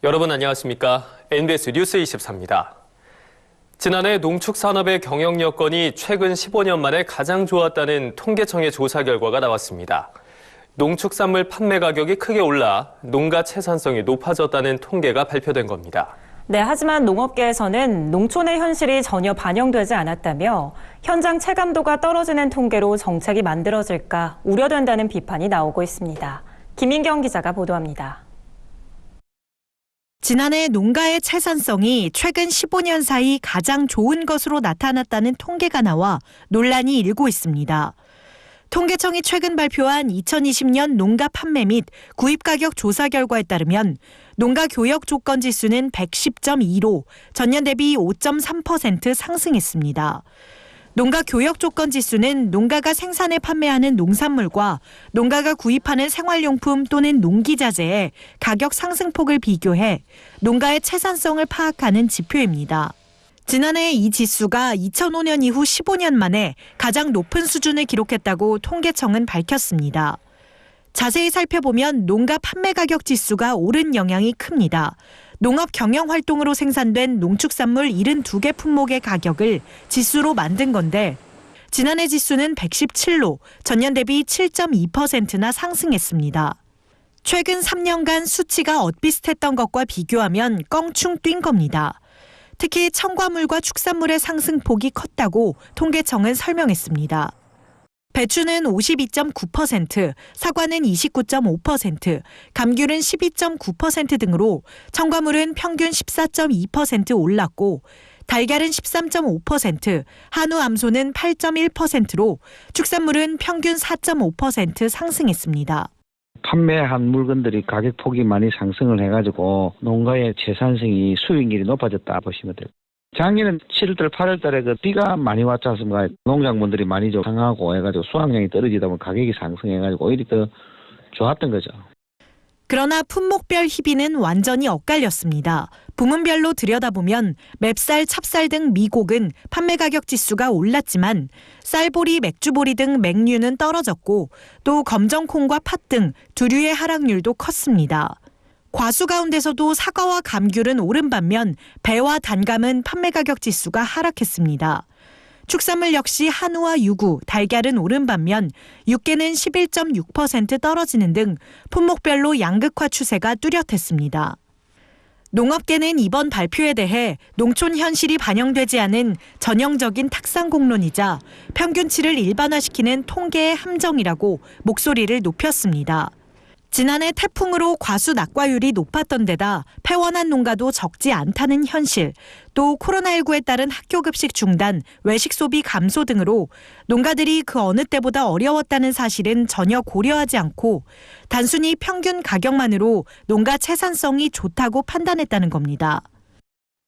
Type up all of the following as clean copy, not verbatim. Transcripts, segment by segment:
여러분 안녕하십니까? NBS 뉴스 24입니다. 지난해 농축산업의 경영 여건이 최근 15년 만에 가장 좋았다는 통계청의 조사 결과가 나왔습니다. 농축산물 판매 가격이 크게 올라 농가 채산성이 높아졌다는 통계가 발표된 겁니다. 네, 하지만 농업계에서는 농촌의 현실이 전혀 반영되지 않았다며 현장 체감도가 떨어지는 통계로 정책이 만들어질까 우려된다는 비판이 나오고 있습니다. 김인경 기자가 보도합니다. 지난해 농가의 채산성이 최근 15년 사이 가장 좋은 것으로 나타났다는 통계가 나와 논란이 일고 있습니다. 통계청이 최근 발표한 2020년 농가 판매 및 구입 가격 조사 결과에 따르면 농가 교역 조건 지수는 110.2로 전년 대비 5.3% 상승했습니다. 농가 교역 조건 지수는 농가가 생산해 판매하는 농산물과 농가가 구입하는 생활용품 또는 농기자재의 가격 상승폭을 비교해 농가의 채산성을 파악하는 지표입니다. 지난해 이 지수가 2005년 이후 15년 만에 가장 높은 수준을 기록했다고 통계청은 밝혔습니다. 자세히 살펴보면 농가 판매 가격 지수가 오른 영향이 큽니다. 농업 경영 활동으로 생산된 농축산물 72개 품목의 가격을 지수로 만든 건데 지난해 지수는 117로 전년 대비 7.2%나 상승했습니다. 최근 3년간 수치가 엇비슷했던 것과 비교하면 껑충 뛴 겁니다. 특히 첨가물과 축산물의 상승폭이 컸다고 통계청은 설명했습니다. 배추는 52.9%, 사과는 29.5%, 감귤은 12.9% 등으로 첨가물은 평균 14.2% 올랐고 달걀은 13.5%, 한우 암소는 8.1%로 축산물은 평균 4.5% 상승했습니다. 판매한 물건들이 가격폭이 많이 상승을 해가지고 농가의 채산성이 수익률이 높아졌다 보시면 돼요. 작년엔 7월달, 8월달에 그 비가 많이 왔지 않습니까? 농작물들이 많이 좀 상하고 해가지고 수확량이 떨어지다 보면 가격이 상승해가지고 오히려 더 좋았던 거죠. 그러나 품목별 희비는 완전히 엇갈렸습니다. 부문별로 들여다보면 맵쌀, 찹쌀 등 미곡은 판매 가격 지수가 올랐지만 쌀보리, 맥주보리 등 맹류는 떨어졌고 또 검정콩과 팥 등 두류의 하락률도 컸습니다. 과수 가운데서도 사과와 감귤은 오른 반면 배와 단감은 판매 가격 지수가 하락했습니다. 축산물 역시 한우와 유구, 달걀은 오른 반면 육개는 11.6% 떨어지는 등 품목별로 양극화 추세가 뚜렷했습니다. 농업계는 이번 발표에 대해 농촌 현실이 반영되지 않은 전형적인 탁상공론이자 평균치를 일반화시키는 통계의 함정이라고 목소리를 높였습니다. 지난해 태풍으로 과수 낙과율이 높았던 데다 폐원한 농가도 적지 않다는 현실, 또 코로나19에 따른 학교급식 중단, 외식 소비 감소 등으로 농가들이 그 어느 때보다 어려웠다는 사실은 전혀 고려하지 않고 단순히 평균 가격만으로 농가 채산성이 좋다고 판단했다는 겁니다.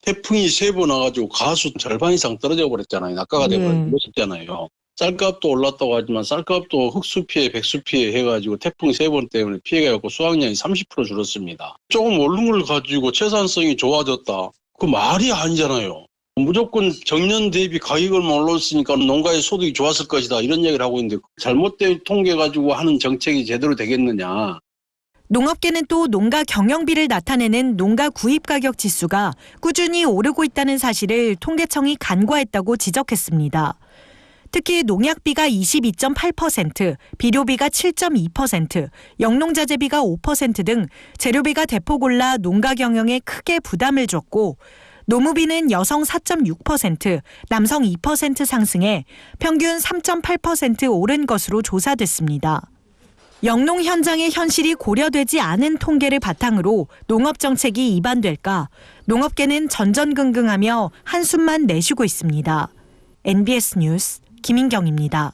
태풍이 3번 와가지고 가수 절반 이상 떨어져 버렸잖아요. 낙가가 돼버렸잖아요. 쌀값도 올랐다고 하지만 쌀값도 흑수 피해, 백수 피해 해가지고 태풍 3번 때문에 피해가 있고 수확량이 30% 줄었습니다. 조금 오른 걸 가지고 채산성이 좋아졌다. 그 말이 아니잖아요. 무조건 정년 대비 가격을 올랐으니까 농가의 소득이 좋았을 것이다. 이런 얘기를 하고 있는데 잘못된 통계 가지고 하는 정책이 제대로 되겠느냐. 농업계는 또 농가 경영비를 나타내는 농가 구입 가격 지수가 꾸준히 오르고 있다는 사실을 통계청이 간과했다고 지적했습니다. 특히 농약비가 22.8%, 비료비가 7.2%, 영농자재비가 5% 등 재료비가 대폭 올라 농가 경영에 크게 부담을 줬고 노무비는 여성 4.6%, 남성 2% 상승해 평균 3.8% 오른 것으로 조사됐습니다. 영농 현장의 현실이 고려되지 않은 통계를 바탕으로 농업 정책이 입안될까 농업계는 전전긍긍하며 한숨만 내쉬고 있습니다. NBS 뉴스 김인경입니다.